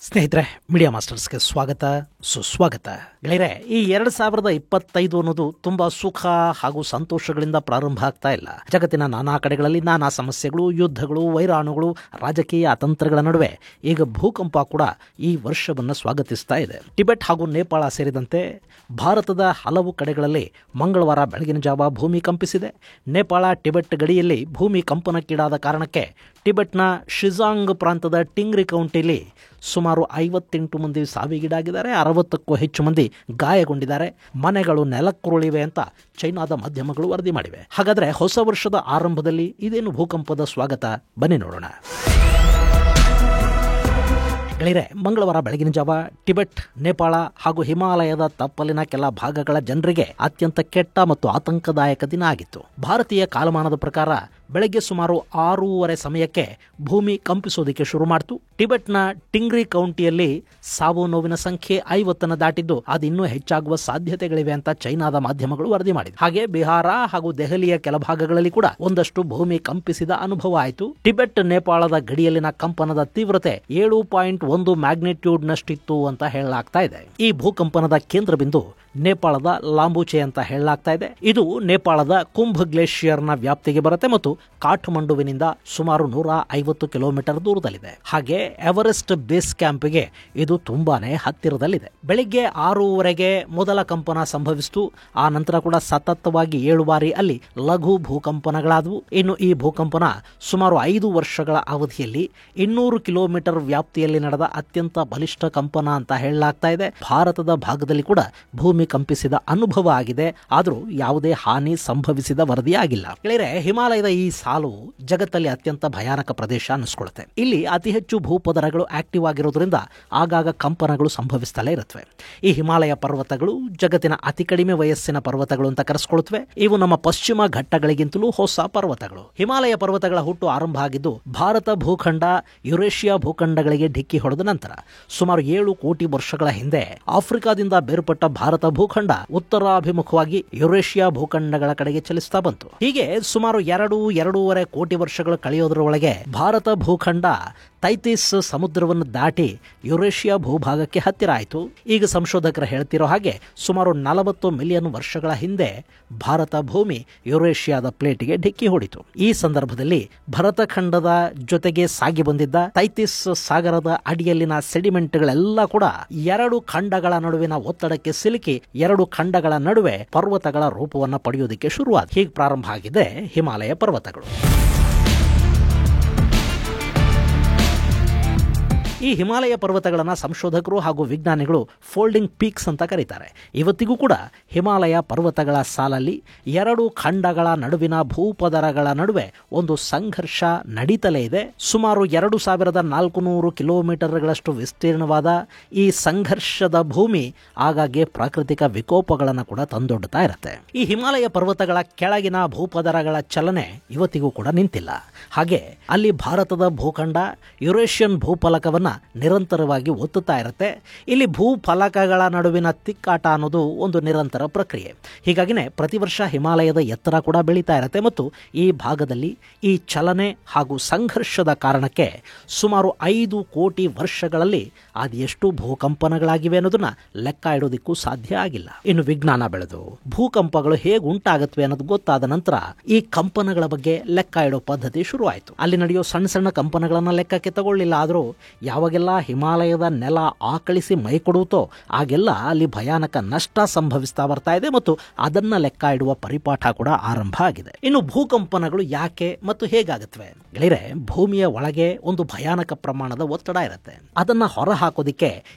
ಸ್ನೇಹಿತರೆ, ಮೀಡಿಯಾ ಮಾಸ್ಟರ್ಸ್ಗೆ ಸ್ವಾಗತ, ಸುಸ್ವಾಗತ. ಗೆಳೆಯರೆ, ಈ 2025 ಅನ್ನೋದು ತುಂಬಾ ಸುಖ ಹಾಗೂ ಸಂತೋಷಗಳಿಂದ ಪ್ರಾರಂಭ ಆಗ್ತಾ ಇಲ್ಲ. ಜಗತ್ತಿನ ನಾನಾ ಕಡೆಗಳಲ್ಲಿ ನಾನಾ ಸಮಸ್ಯೆಗಳು, ಯುದ್ಧಗಳು, ವೈರಾಣುಗಳು, ರಾಜಕೀಯ ಅತಂತ್ರಗಳ ನಡುವೆ ಈಗ ಭೂಕಂಪ ಕೂಡ ಈ ವರ್ಷವನ್ನು ಸ್ವಾಗತಿಸ್ತಾ ಇದೆ. ಟಿಬೆಟ್ ಹಾಗೂ ನೇಪಾಳ ಸೇರಿದಂತೆ ಭಾರತದ ಹಲವು ಕಡೆಗಳಲ್ಲಿ ಮಂಗಳವಾರ ಬೆಳಗಿನ ಜಾವ ಭೂಮಿ ಕಂಪಿಸಿದೆ. ನೇಪಾಳ ಟಿಬೆಟ್ ಗಡಿಯಲ್ಲಿ ಭೂಮಿ ಕಂಪನಕ್ಕೀಡಾದ ಕಾರಣಕ್ಕೆ ಟಿಬೆಟ್ನ ಶಿಜಾಂಗ್ ಪ್ರಾಂತದ ಟಿಂಗ್ರಿ ಕೌಂಟಿಯಲ್ಲಿ ಸುಮಾರು 58 ಮಂದಿ ಸಾವಿಗೀಡಾಗಿದ್ದಾರೆ. 60ಕ್ಕೂ ಹೆಚ್ಚು ಮಂದಿ ಗಾಯಗೊಂಡಿದ್ದಾರೆ. ಮನೆಗಳು ನೆಲಕ್ಕುರುಳಿವೆ ಅಂತ ಚೈನಾದ ಮಾಧ್ಯಮಗಳು ವರದಿ ಮಾಡಿವೆ. ಹಾಗಾದರೆ ಹೊಸ ವರ್ಷದ ಆರಂಭದಲ್ಲಿ ಇದೇನು ಭೂಕಂಪದ ಸ್ವಾಗತ? ಬನ್ನಿ ನೋಡೋಣ. ಗೆಳೆಯರೆ, ಮಂಗಳವಾರ ಬೆಳಗಿನ ಜಾವ ಟಿಬೆಟ್, ನೇಪಾಳ ಹಾಗೂ ಹಿಮಾಲಯದ ತಪ್ಪಲಿನ ಕೆಲ ಭಾಗಗಳ ಜನರಿಗೆ ಅತ್ಯಂತ ಕೆಟ್ಟ ಮತ್ತು ಆತಂಕದಾಯಕ ದಿನ ಆಗಿತ್ತು. ಭಾರತೀಯ ಕಾಲಮಾನದ ಪ್ರಕಾರ ಬೆಳಗ್ಗೆ ಸುಮಾರು 6:30 ಸಮಯಕ್ಕೆ ಭೂಮಿ ಕಂಪಿಸೋದಕ್ಕೆ ಶುರು ಮಾಡಿತು. ಟಿಬೆಟ್ನ ಟಿಂಗ್ರಿ ಕೌಂಟಿಯಲ್ಲಿ ಸಾವು ನೋವಿನ ಸಂಖ್ಯೆ 50 ದಾಟಿದ್ದು ಅದು ಇನ್ನೂ ಹೆಚ್ಚಾಗುವ ಸಾಧ್ಯತೆಗಳಿವೆ ಅಂತ ಚೈನಾದ ಮಾಧ್ಯಮಗಳು ವರದಿ ಮಾಡಿದೆ. ಹಾಗೆ ಬಿಹಾರ ಹಾಗೂ ದೆಹಲಿಯ ಕೆಲ ಭಾಗಗಳಲ್ಲಿ ಕೂಡ ಒಂದಷ್ಟು ಭೂಮಿ ಕಂಪಿಸಿದ ಅನುಭವ ಆಯಿತು. ಟಿಬೆಟ್ ನೇಪಾಳದ ಗಡಿಯಲ್ಲಿನ ಕಂಪನದ ತೀವ್ರತೆ 7.1 ಮ್ಯಾಗ್ನಿಟ್ಯೂಡ್ ನಷ್ಟಿತ್ತು ಅಂತ ಹೇಳಲಾಗ್ತಾ ಇದೆ. ಈ ಭೂಕಂಪನದ ಕೇಂದ್ರ ಬಿಂದು ನೇಪಾಳದ ಲಾಂಬೂಚೆ ಅಂತ ಹೇಳಲಾಗ್ತಾ ಇದೆ. ಇದು ನೇಪಾಳದ ಕುಂಭ್ ಗ್ಲೇಷಿಯರ್ನ ವ್ಯಾಪ್ತಿಗೆ ಬರುತ್ತೆ ಮತ್ತು ಕಾಠ್ಮಂಡುವಿನಿಂದ ಸುಮಾರು 150 ಕಿಲೋಮೀಟರ್ ದೂರದಲ್ಲಿದೆ. ಹಾಗೆ ಎವರೆಸ್ಟ್ ಬೇಸ್ ಕ್ಯಾಂಪ್ಗೆ ಇದು ತುಂಬಾನೇ ಹತ್ತಿರದಲ್ಲಿದೆ. ಬೆಳಿಗ್ಗೆ 6:30ಗೆ ಮೊದಲ ಕಂಪನ ಸಂಭವಿಸಿತು. ಆ ನಂತರ ಕೂಡ ಸತತವಾಗಿ 7 ಬಾರಿ ಅಲ್ಲಿ ಲಘು ಭೂಕಂಪನಗಳಾದವು. ಇನ್ನು ಈ ಭೂಕಂಪನ ಸುಮಾರು 5 ವರ್ಷಗಳ ಅವಧಿಯಲ್ಲಿ 200 ಕಿಲೋಮೀಟರ್ ವ್ಯಾಪ್ತಿಯಲ್ಲಿ ನಡೆದ ಅತ್ಯಂತ ಬಲಿಷ್ಠ ಕಂಪನ ಅಂತ ಹೇಳಲಾಗ್ತಾ ಇದೆ. ಭಾರತದ ಭಾಗದಲ್ಲಿ ಕೂಡ ಭೂಮಿ ಕಂಪಿಸಿದ ಅನುಭವ ಆಗಿದೆ. ಆದರೂ ಯಾವುದೇ ಹಾನಿ ಸಂಭವಿಸಿದ ವರದಿಯಾಗಿಲ್ಲ. ಗೆಳೆಯರೆ, ಹಿಮಾಲಯದ ಈ ಸಾಲು ಜಗತ್ತಲ್ಲಿ ಅತ್ಯಂತ ಭಯಾನಕ ಪ್ರದೇಶ ಅನ್ನಿಸ್ಕೊಳ್ಳುತ್ತೆ. ಇಲ್ಲಿ ಅತಿ ಹೆಚ್ಚು ಭೂಪದರಗಳು ಆಕ್ಟಿವ್ ಆಗಿರೋದ್ರಿಂದ ಆಗಾಗ ಕಂಪನಗಳು ಸಂಭವಿಸ್ತಲೇ ಇರುತ್ತವೆ. ಈ ಹಿಮಾಲಯ ಪರ್ವತಗಳು ಜಗತ್ತಿನ ಅತಿ ಕಡಿಮೆ ವಯಸ್ಸಿನ ಪರ್ವತಗಳು ಅಂತ ಕರೆಸ್ಕೊಳ್ತವೆ. ಇವು ನಮ್ಮ ಪಶ್ಚಿಮ ಘಟ್ಟಗಳಿಗಿಂತಲೂ ಹೊಸ ಪರ್ವತಗಳು. ಹಿಮಾಲಯ ಪರ್ವತಗಳ ಹುಟ್ಟು ಆರಂಭ ಆಗಿದ್ದು ಭಾರತ ಭೂಖಂಡ ಯುರೇಷಿಯಾ ಭೂಖಂಡಗಳಿಗೆ ಡಿಕ್ಕಿ ಹೊಡೆದ ನಂತರ ಸುಮಾರು 7 ಕೋಟಿ ವರ್ಷಗಳ ಹಿಂದೆ ಆಫ್ರಿಕಾದಿಂದ ಬೇರ್ಪಟ್ಟ ಭಾರತ ಭೂಖಂಡ ಉತ್ತರಾಭಿಮುಖವಾಗಿ ಯುರೇಷಿಯಾ ಭೂಖಂಡಗಳ ಕಡೆಗೆ ಚಲಿಸ್ತಾ ಬಂತು. ಹೀಗೆ ಸುಮಾರು 2.5 ಕೋಟಿ ವರ್ಷಗಳು ಕಳೆಯೋದ್ರೊಳಗೆ ಭಾರತ ಭೂಖಂಡ ಟೈತಿಸ್ ಸಮುದ್ರವನ್ನು ದಾಟಿ ಯುರೇಷಿಯಾ ಭೂಭಾಗಕ್ಕೆ ಹತ್ತಿರ ಆಯಿತು. ಈಗ ಸಂಶೋಧಕರು ಹೇಳ್ತಿರೋ ಹಾಗೆ ಸುಮಾರು 40 ಮಿಲಿಯನ್ ವರ್ಷಗಳ ಹಿಂದೆ ಭಾರತ ಭೂಮಿ ಯುರೇಷಿಯಾದ ಪ್ಲೇಟ್ಗೆ ಡಿಕ್ಕಿ ಹೊಡಿತು. ಈ ಸಂದರ್ಭದಲ್ಲಿ ಭರತಖಂಡದ ಜೊತೆಗೆ ಸಾಗಿ ಬಂದಿದ್ದ ಟೈತಿಸ್ ಸಾಗರದ ಅಡಿಯಲ್ಲಿನ ಸೆಡಿಮೆಂಟ್ಗಳೆಲ್ಲ ಕೂಡ 2 ಖಂಡಗಳ ನಡುವಿನ ಒತ್ತಡಕ್ಕೆ ಸಿಲುಕಿ 2 ಖಂಡಗಳ ನಡುವೆ ಪರ್ವತಗಳ ರೂಪವನ್ನು ಪಡೆಯುವುದಕ್ಕೆ ಶುರುವಾದ. ಹೀಗೆ ಪ್ರಾರಂಭ ಆಗಿದೆ ಹಿಮಾಲಯ ಪರ್ವತಗಳು. ಈ ಹಿಮಾಲಯ ಪರ್ವತಗಳನ್ನು ಸಂಶೋಧಕರು ಹಾಗೂ ವಿಜ್ಞಾನಿಗಳು ಫೋಲ್ಡಿಂಗ್ ಪೀಕ್ಸ್ ಅಂತ ಕರೀತಾರೆ. ಇವತ್ತಿಗೂ ಕೂಡ ಹಿಮಾಲಯ ಪರ್ವತಗಳ ಸಾಲಲ್ಲಿ 2 ಖಂಡಗಳ ನಡುವಿನ ಭೂಪದರಗಳ ನಡುವೆ ಒಂದು ಸಂಘರ್ಷ ನಡೀತಲೇ ಇದೆ. ಸುಮಾರು 2400 ಕಿಲೋಮೀಟರ್ಗಳಷ್ಟು ವಿಸ್ತೀರ್ಣವಾದ ಈ ಸಂಘರ್ಷದ ಭೂಮಿ ಆಗಾಗ್ಗೆ ಪ್ರಾಕೃತಿಕ ವಿಕೋಪಗಳನ್ನು ಕೂಡ ತಂದೊಡ್ಡುತ್ತಾ ಇರುತ್ತೆ. ಈ ಹಿಮಾಲಯ ಪರ್ವತಗಳ ಕೆಳಗಿನ ಭೂಪದರಗಳ ಚಲನೆ ಇವತ್ತಿಗೂ ಕೂಡ ನಿಂತಿಲ್ಲ. ಹಾಗೆ ಅಲ್ಲಿ ಭಾರತದ ಭೂಖಂಡ ಯುರೇಷಿಯನ್ ಭೂಫಲಕವನ್ನು ನಿರಂತರವಾಗಿ ಒತ್ತುತ್ತಾ ಇರುತ್ತೆ. ಇಲ್ಲಿ ಭೂಫಲಕಗಳ ನಡುವಿನ ತಿಕ್ಕಾಟ ಅನ್ನೋದು ಒಂದು ನಿರಂತರ ಪ್ರಕ್ರಿಯೆ. ಹೀಗಾಗಿನೇ ಪ್ರತಿ ವರ್ಷ ಹಿಮಾಲಯದ ಎತ್ತರ ಕೂಡ ಬೆಳೀತಾ ಇರುತ್ತೆ ಮತ್ತು ಈ ಭಾಗದಲ್ಲಿ ಈ ಚಲನೆ ಹಾಗೂ ಸಂಘರ್ಷದ ಕಾರಣಕ್ಕೆ ಸುಮಾರು 5 ಕೋಟಿ ವರ್ಷಗಳಲ್ಲಿ ಅದು ಎಷ್ಟು ಭೂಕಂಪನಗಳಾಗಿವೆ ಅನ್ನೋದನ್ನ ಲೆಕ್ಕ ಇಡೋದಕ್ಕೂ ಸಾಧ್ಯ ಆಗಿಲ್ಲ. ಇನ್ನು ವಿಜ್ಞಾನ ಬೆಳೆದು ಭೂಕಂಪಗಳು ಹೇಗೆ ಉಂಟಾಗುತ್ತವೆ ಅನ್ನೋದು ಗೊತ್ತಾದ ನಂತರ ಈ ಕಂಪನಗಳ ಬಗ್ಗೆ ಲೆಕ್ಕ ಇಡೋ ಪದ್ಧತಿ ಶುರುವಾಯಿತು. ಅಲ್ಲಿ ನಡೆಯೋ ಸಣ್ಣ ಸಣ್ಣ ಕಂಪನಗಳನ್ನು ಲೆಕ್ಕಕ್ಕೆ ತಗೊಳ್ಳಿಲ್ಲ. ಆದರೂ ಯಾವಾಗೆಲ್ಲ ಹಿಮಾಲಯದ ನೆಲ ಆಕಳಿಸಿ ಮೈ ಕೊಡುತ್ತೋ ಆಗೆಲ್ಲ ಅಲ್ಲಿ ಭಯಾನಕ ನಷ್ಟ ಸಂಭವಿಸ್ತಾ ಬರ್ತಾ ಇದೆ ಮತ್ತು ಅದನ್ನ ಲೆಕ್ಕ ಇಡುವ ಪರಿಪಾಠ ಕೂಡ ಆರಂಭ ಆಗಿದೆ. ಇನ್ನು ಭೂಕಂಪನಗಳು ಯಾಕೆ ಮತ್ತು ಹೇಗಾಗುತ್ತವೆ? ಗೆಳೆಯರೆ, ಭೂಮಿಯ ಒಳಗೆ ಒಂದು ಭಯಾನಕ ಪ್ರಮಾಣದ ಒತ್ತಡ ಇರುತ್ತೆ. ಅದನ್ನ ಹೊರ ಹಾಕೋದಿಕ್ಕೆ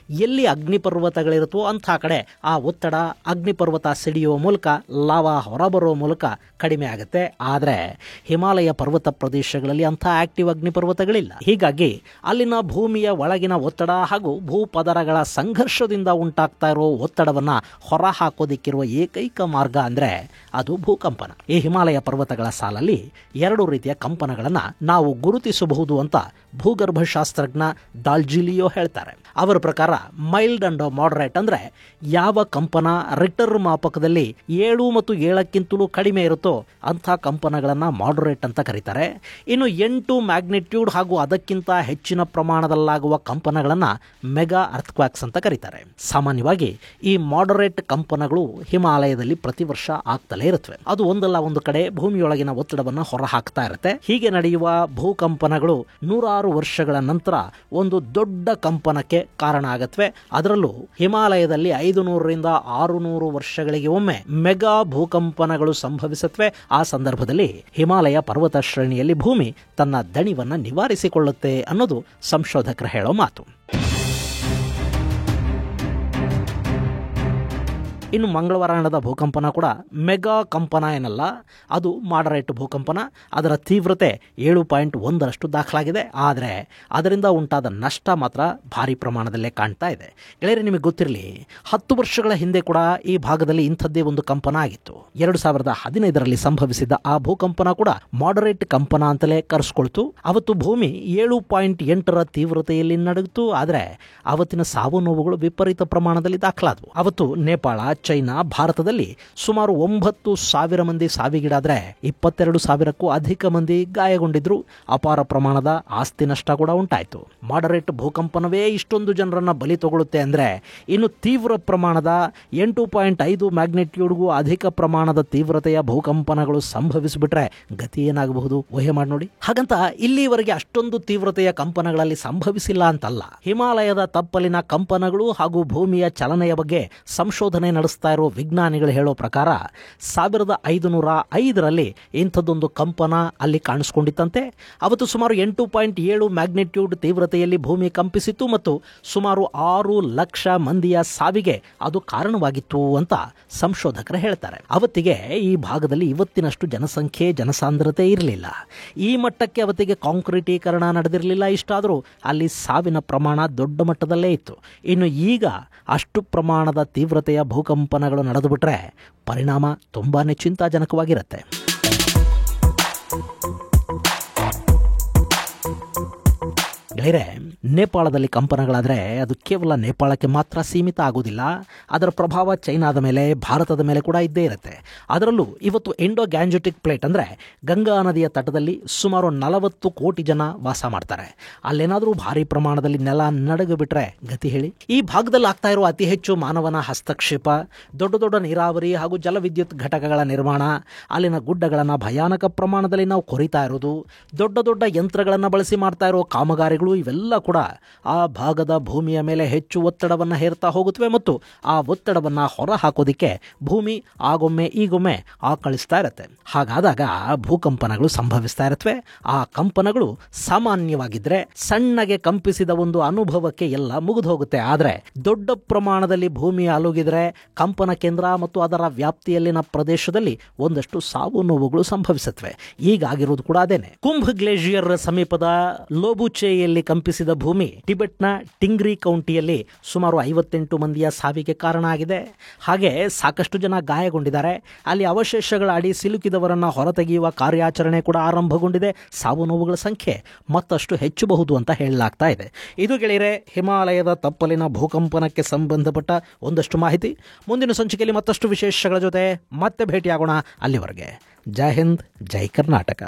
ಎಲ್ಲಿ ಅಗ್ನಿಪರ್ವತಗಳಿರುತ್ತೋ ಅಂಥ ಕಡೆ ಆ ಒತ್ತಡ ಅಗ್ನಿಪರ್ವತ ಸಿಡಿಯುವ ಮೂಲಕ ಲಾವಾ ಹೊರಬರುವ ಮೂಲಕ ಕಡಿಮೆ ಆಗುತ್ತೆ. ಆದರೆ ಹಿಮಾಲಯ ಪರ್ವತ ಪ್ರದೇಶಗಳಲ್ಲಿ ಅಂಥ ಆಕ್ಟಿವ್ ಅಗ್ನಿಪರ್ವತಗಳಿಲ್ಲ. ಹೀಗಾಗಿ ಅಲ್ಲಿನ ಭೂಮಿಯ ಒಳಗಿನ ಒತ್ತಡ ಹಾಗೂ ಭೂಪದರಗಳ ಸಂಘರ್ಷದಿಂದ ಉಂಟಾಗ್ತಾ ಇರೋ ಒತ್ತಡವನ್ನ ಹೊರ ಹಾಕೋದಿಕ್ಕಿರುವ ಏಕೈಕ ಮಾರ್ಗ ಅಂದ್ರೆ ಅದು ಭೂಕಂಪನ. ಈ ಹಿಮಾಲಯ ಪರ್ವತಗಳ ಸಾಲಲ್ಲಿ 2 ರೀತಿಯ ಕಂಪನಗಳನ್ನ ನಾವು ಗುರುತಿಸಬಹುದು ಅಂತ ಭೂಗರ್ಭಶಾಸ್ತ್ರಜ್ಞ ಡಾಲ್ಜಿಲಿಯೋ ಹೇಳ್ತಾರೆ. ಅವರ ಪ್ರಕಾರ ಮೈಲ್ಡ್ ಅಂಡ್ ಮಾಡರೇಟ್ ಅಂದ್ರೆ ಯಾವ ಕಂಪನ ರಿಕ್ಟರ್ ಮಾಪಕದಲ್ಲಿ 7 ಮತ್ತು 7ಕ್ಕಿಂತಲೂ ಕಡಿಮೆ ಇರುತ್ತೋ ಅಂಥ ಕಂಪನಗಳನ್ನು ಮಾಡರೇಟ್ ಅಂತ ಕರೀತಾರೆ. ಇನ್ನು 8 ಮ್ಯಾಗ್ನಿಟ್ಯೂಡ್ ಹಾಗೂ ಅದಕ್ಕಿಂತ ಹೆಚ್ಚಿನ ಪ್ರಮಾಣದಲ್ಲಾಗ ಆಗುವ ಕಂಪನಗಳನ್ನ ಮೆಗಾ ಅರ್ಥಕ್ವಾಕ್ಸ್ ಅಂತ ಕರೀತಾರೆ. ಸಾಮಾನ್ಯವಾಗಿ ಈ ಮಾಡರೇಟ್ ಕಂಪನಗಳು ಹಿಮಾಲಯದಲ್ಲಿ ಪ್ರತಿ ವರ್ಷ ಆಗ್ತಲೇ ಇರುತ್ತವೆ. ಅದು ಒಂದಲ್ಲ ಒಂದು ಕಡೆ ಭೂಮಿಯೊಳಗಿನ ಒತ್ತಡವನ್ನು ಹೊರ ಹಾಕ್ತಾ ಇರುತ್ತೆ. ಹೀಗೆ ನಡೆಯುವ ಭೂಕಂಪನಗಳು ನೂರಾರು ವರ್ಷಗಳ ನಂತರ ಒಂದು ದೊಡ್ಡ ಕಂಪನಕ್ಕೆ ಕಾರಣ ಆಗತ್ವೆ. ಅದರಲ್ಲೂ ಹಿಮಾಲಯದಲ್ಲಿ 500ರಿಂದ 600 ವರ್ಷಗಳಿಗೆ ಒಮ್ಮೆ ಮೆಗಾ ಭೂಕಂಪನಗಳು ಸಂಭವಿಸುತ್ತವೆ. ಆ ಸಂದರ್ಭದಲ್ಲಿ ಹಿಮಾಲಯ ಪರ್ವತ ಶ್ರೇಣಿಯಲ್ಲಿ ಭೂಮಿ ತನ್ನ ದಣಿವನ್ನು ನಿವಾರಿಸಿಕೊಳ್ಳುತ್ತೆ ಅನ್ನೋದು ಸಂಶೋಧಕರು ಹೇಳೋ ಮಾತು. ಇನ್ನು ಮಂಗಳವಾರ ನಡೆದ ಭೂಕಂಪನ ಕೂಡ ಮೆಗಾ ಕಂಪನ ಏನಲ್ಲ, ಅದು ಮಾಡರೇಟ್ ಭೂಕಂಪನ. ಅದರ ತೀವ್ರತೆ 7.1 ದಾಖಲಾಗಿದೆ. ಆದರೆ ಅದರಿಂದ ಉಂಟಾದ ನಷ್ಟ ಮಾತ್ರ ಭಾರಿ ಪ್ರಮಾಣದಲ್ಲೇ ಕಾಣ್ತಾ ಇದೆ. ಗೆಳೆಯರೆ, ನಿಮಗೆ ಗೊತ್ತಿರಲಿ, 10 ವರ್ಷಗಳ ಹಿಂದೆ ಕೂಡ ಈ ಭಾಗದಲ್ಲಿ ಇಂಥದ್ದೇ ಒಂದು ಕಂಪನ ಆಗಿತ್ತು. 2015ರಲ್ಲಿ ಸಂಭವಿಸಿದ ಆ ಭೂಕಂಪನ ಕೂಡ ಮಾಡರೇಟ್ ಕಂಪನ ಅಂತಲೇ ಕರೆಸ್ಕೊಳ್ತು. ಅವತ್ತು ಭೂಮಿ 7.8 ತೀವ್ರತೆಯಲ್ಲಿ ನಡುಗಿತು. ಆದರೆ ಅವತ್ತಿನ ಸಾವು ನೋವುಗಳು ವಿಪರೀತ ಪ್ರಮಾಣದಲ್ಲಿ ದಾಖಲಾದವು. ಅವತ್ತು ನೇಪಾಳ, ಚೈನಾ, ಭಾರತದಲ್ಲಿ ಸುಮಾರು 9,000 ಮಂದಿ ಸಾವಿಗೀಡಾದ್ರೆ 22,000ಕ್ಕೂ ಅಧಿಕ ಮಂದಿ ಗಾಯಗೊಂಡಿದ್ರು. ಅಪಾರ ಪ್ರಮಾಣದ ಆಸ್ತಿ ನಷ್ಟ ಕೂಡ ಉಂಟಾಯಿತು. ಮಾಡರೇಟ್ ಭೂಕಂಪನವೇ ಇಷ್ಟೊಂದು ಜನರನ್ನ ಬಲಿ ತಗೊಳ್ಳುತ್ತೆ ಅಂದ್ರೆ ಇನ್ನು ತೀವ್ರ ಪ್ರಮಾಣದ 8.5 ಮ್ಯಾಗ್ನಿಟ್ಯೂಡ್ಗೂ ಅಧಿಕ ಪ್ರಮಾಣದ ತೀವ್ರತೆಯ ಭೂಕಂಪನಗಳು ಸಂಭವಿಸಿಬಿಟ್ರೆ ಗತಿ ಏನಾಗಬಹುದು ಊಹೆ ಮಾಡಿ ನೋಡಿ. ಹಾಗಂತ ಇಲ್ಲಿವರೆಗೆ ಅಷ್ಟೊಂದು ತೀವ್ರತೆಯ ಕಂಪನಗಳಲ್ಲಿ ಸಂಭವಿಸಿಲ್ಲ ಅಂತಲ್ಲ. ಹಿಮಾಲಯದ ತಪ್ಪಲಿನ ಕಂಪನಗಳು ಹಾಗೂ ಭೂಮಿಯ ಚಲನೆಯ ಬಗ್ಗೆ ಸಂಶೋಧನೆ ನಡೆಸ್ತಾ ಇರೋ ವಿಜ್ಞಾನಿಗಳು ಹೇಳೋ ಪ್ರಕಾರ 1505ರಲ್ಲಿ ಇಂಥದ್ದೊಂದು ಕಂಪನ ಅಲ್ಲಿ ಕಾಣಿಸ್ಕೊಂಡಿತ್ತಂತೆ. ಅವತ್ತು ಸುಮಾರು 8.7 ಮ್ಯಾಗ್ನಿಟ್ಯೂಡ್ ತೀವ್ರತೆಯಲ್ಲಿ ಭೂಮಿ ಕಂಪಿಸಿತ್ತು ಮತ್ತು ಸುಮಾರು 6 ಲಕ್ಷ ಮಂದಿಯ ಸಾವಿಗೆ ಅದು ಕಾರಣವಾಗಿತ್ತು ಅಂತ ಸಂಶೋಧಕರು ಹೇಳ್ತಾರೆ. ಅವತ್ತಿಗೆ ಈ ಭಾಗದಲ್ಲಿ ಇವತ್ತಿನಷ್ಟು ಜನಸಂಖ್ಯೆ, ಜನಸಾಂದ್ರತೆ ಇರಲಿಲ್ಲ. ಈ ಮಟ್ಟಕ್ಕೆ ಅವತ್ತಿಗೆ ಕಾಂಕ್ರೀಟೀಕರಣ ನಡೆದಿರಲಿಲ್ಲ. ಇಷ್ಟಾದರೂ ಅಲ್ಲಿ ಸಾವಿನ ಪ್ರಮಾಣ ದೊಡ್ಡ ಮಟ್ಟದಲ್ಲೇ ಇತ್ತು. ಇನ್ನು ಈಗ ಅಷ್ಟು ಪ್ರಮಾಣದ ತೀವ್ರತೆಯ ಭೂಕಂಪನಗಳು ನಡೆದುಬಿಟ್ರೆ ಪರಿಣಾಮ ತುಂಬಾನೇ ಚಿಂತಾಜನಕವಾಗಿರುತ್ತೆ. ಗೆಳೆಯರೆ, ನೇಪಾಳದಲ್ಲಿ ಕಂಪನಗಳಾದರೆ ಅದು ಕೇವಲ ನೇಪಾಳಕ್ಕೆ ಮಾತ್ರ ಸೀಮಿತ ಆಗುವುದಿಲ್ಲ. ಅದರ ಪ್ರಭಾವ ಚೈನಾದ ಮೇಲೆ, ಭಾರತದ ಮೇಲೆ ಕೂಡ ಇದ್ದೇ ಇರುತ್ತೆ. ಅದರಲ್ಲೂ ಇವತ್ತು ಇಂಡೋ ಗ್ಯಾಂಜೆಟಿಕ್ ಪ್ಲೇಟ್ ಅಂದರೆ ಗಂಗಾ ನದಿಯ ತಟದಲ್ಲಿ ಸುಮಾರು 40 ಕೋಟಿ ಜನ ವಾಸ ಮಾಡ್ತಾರೆ. ಅಲ್ಲೇನಾದರೂ ಭಾರಿ ಪ್ರಮಾಣದಲ್ಲಿ ನೆಲ ನಡಗು ಬಿಟ್ರೆ ಗತಿ ಹೇಳಿ. ಈ ಭಾಗದಲ್ಲಿ ಆಗ್ತಾ ಇರುವ ಅತಿ ಹೆಚ್ಚು ಮಾನವನ ಹಸ್ತಕ್ಷೇಪ, ದೊಡ್ಡ ದೊಡ್ಡ ನೀರಾವರಿ ಹಾಗೂ ಜಲವಿದ್ಯುತ್ ಘಟಕಗಳ ನಿರ್ಮಾಣ, ಅಲ್ಲಿನ ಗುಡ್ಡಗಳನ್ನು ಭಯಾನಕ ಪ್ರಮಾಣದಲ್ಲಿ ನಾವು ಕೊರಿತಾ ಇರೋದು, ದೊಡ್ಡ ದೊಡ್ಡ ಯಂತ್ರಗಳನ್ನು ಬಳಸಿ ಮಾಡ್ತಾ ಇರೋ ಕಾಮಗಾರಿಗಳು, ಇವೆಲ್ಲ ಕೂಡ ಆ ಭಾಗದ ಭೂಮಿಯ ಮೇಲೆ ಹೆಚ್ಚು ಒತ್ತಡವನ್ನು ಹೇರ್ತಾ ಹೋಗುತ್ತವೆ ಮತ್ತು ಆ ಒತ್ತಡವನ್ನು ಹೊರ ಹಾಕೋದಿಕ್ಕೆ ಭೂಮಿ ಆಗೊಮ್ಮೆ ಈಗೊಮ್ಮೆ ಆಕಳಿಸ್ತಾ ಇರುತ್ತೆ. ಹಾಗಾದಾಗ ಭೂಕಂಪನಗಳು ಸಂಭವಿಸ್ತಾ ಇರುತ್ತವೆ. ಆ ಕಂಪನಗಳು ಸಾಮಾನ್ಯವಾಗಿದ್ರೆ ಸಣ್ಣಗೆ ಕಂಪಿಸಿದ ಒಂದು ಅನುಭವಕ್ಕೆ ಎಲ್ಲ ಮುಗಿದು ಹೋಗುತ್ತೆ. ಆದರೆ ದೊಡ್ಡ ಪ್ರಮಾಣದಲ್ಲಿ ಭೂಮಿ ಅಲುಗಿದ್ರೆ ಕಂಪನ ಕೇಂದ್ರ ಮತ್ತು ಅದರ ವ್ಯಾಪ್ತಿಯಲ್ಲಿನ ಪ್ರದೇಶದಲ್ಲಿ ಒಂದಷ್ಟು ಸಾವು ನೋವುಗಳು ಸಂಭವಿಸುತ್ತವೆ. ಈಗಾಗಿರೋದು ಕೂಡ ಅದೇನೆ. ಕುಂಭ್ ಗ್ಲೇಷಿಯರ್ ಸಮೀಪದ ಲೋಬುಚೆಯಲ್ಲಿ ಕಂಪಿಸಿದ ಭೂಮಿ ಟಿಬೆಟ್ನ ಟಿಂಗ್ರಿ ಕೌಂಟಿಯಲ್ಲಿ ಸುಮಾರು 58 ಮಂದಿಯ ಸಾವಿಗೆ ಕಾರಣ ಆಗಿದೆ. ಹಾಗೆ ಸಾಕಷ್ಟು ಜನ ಗಾಯಗೊಂಡಿದ್ದಾರೆ. ಅಲ್ಲಿ ಅವಶೇಷಗಳ ಅಡಿ ಸಿಲುಕಿದವರನ್ನ ಹೊರತೆಗೆಯುವ ಕಾರ್ಯಾಚರಣೆ ಕೂಡ ಆರಂಭಗೊಂಡಿದೆ. ಸಾವು ನೋವುಗಳ ಸಂಖ್ಯೆ ಮತ್ತಷ್ಟು ಹೆಚ್ಚಬಹುದು ಅಂತ ಹೇಳಲಾಗ್ತಾ ಇದೆ. ಇದು ಗೆಳೆಯರೆ, ಹಿಮಾಲಯದ ತಪ್ಪಲಿನ ಭೂಕಂಪನಕ್ಕೆ ಸಂಬಂಧಪಟ್ಟ ಒಂದಷ್ಟು ಮಾಹಿತಿ. ಮುಂದಿನ ಸಂಚಿಕೆಯಲ್ಲಿ ಮತ್ತಷ್ಟು ವಿಶೇಷಗಳ ಜೊತೆ ಮತ್ತೆ ಭೇಟಿಯಾಗೋಣ. ಅಲ್ಲಿವರೆಗೆ ಜೈ ಹಿಂದ್, ಜೈ ಕರ್ನಾಟಕ.